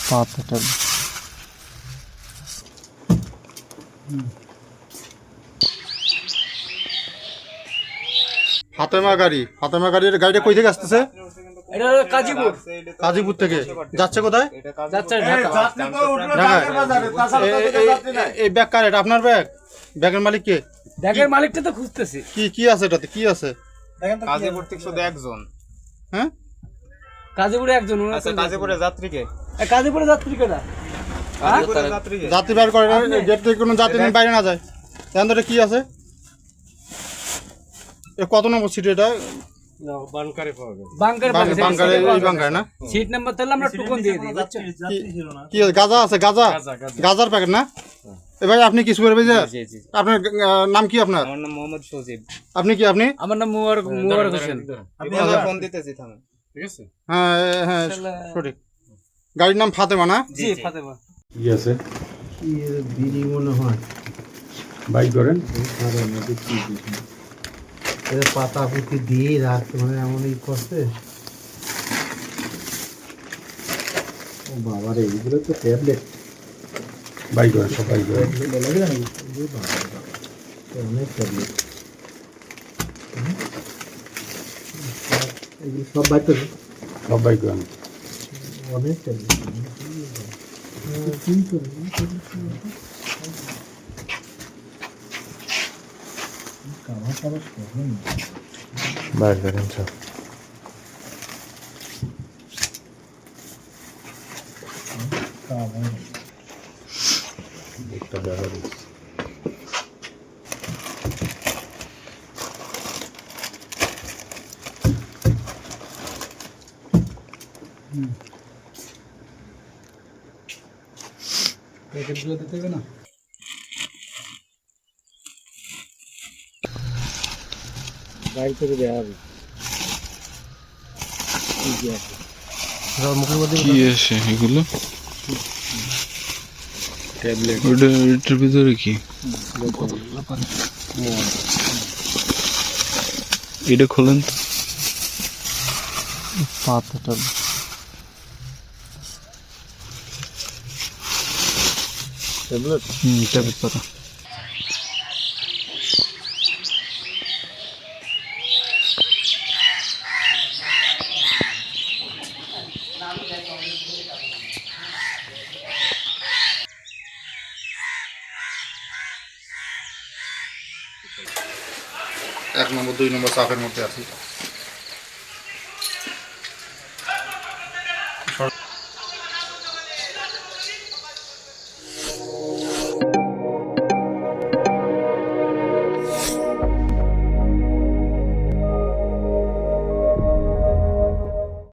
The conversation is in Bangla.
পাতাটা ফাতেমা গাড়ির গাড়িটা কই থেকে আসতেছে? এটা কাজীপুর। কাজীপুর থেকে যাচ্ছে কোথায়? যাচ্ছে ঢাকা। এই ব্যাগ কার? এটা আপনার ব্যাগ? ব্যাগের মালিক কে? ব্যাগের মালিকটা তো খুঁজতেছি। কি আছে এটাতে? কি আছে? কাজীপুর থেকে শুধু একজন। হ্যাঁ, কাজীপুরে একজন। আচ্ছা, কাজীপুরে যাত্রীকে? কাজীপুরে যাত্রীকে না, কাজীপুরে যাত্রীকে? যাত্রী বাইর করে গেট থেকে কোনো যাত্রী বাইরে না যায়। এর ভিতরে কি আছে? এ কত নম্বর সিট এটা? বাংকারে না সিট নাম্বার তাহলে আমরা টোকন দিয়ে দিই। কি গাঁজা আছে? গাঁজার প্যাকেট না? এ ভাই আপনি কি সুপারভাইজার? আপনার নাম কি? আপনার? আমার নাম মোহাম্মদ সজীব। আপনি কি? আপনি? আমার নাম মুবারক হোসেন। আমি ফোন দিতেছি, থামেন। ঠিক আছে, হ্যাঁ সঠিক। গাড়ির নাম ফাতেমা না? জি, ফাতেমা। কি আছে? কি বিড়ি মনে হয়। বাইক করেন পাতা পুঁতি দিয়ে রাখতে মানে এমনই করছে। ও বাবা রে, এগুলো তো ট্যাবলেট। বাইক করেন, সব বাইক করেন। অনেক ট্যাবলেট, এগুলো সব বাইক করে, সব বাইক করেন। অনেক ট্যাবলেট। বাইক করেন সব। একটা দেখা দিচ্ছি। প্যাকেটগুলো দিতে হবে না? গাড়ি থেকে দেওয়া হবে। কি আছে এগুলো? ট্যাবলেট। এটার ভিতরে কি? এটা খোলেন তো। পাতাটা ট্যাবলেট। ট্যাবলেট পাতা। এক নম্বর 2 নম্বর চাপের মধ্যে আছি।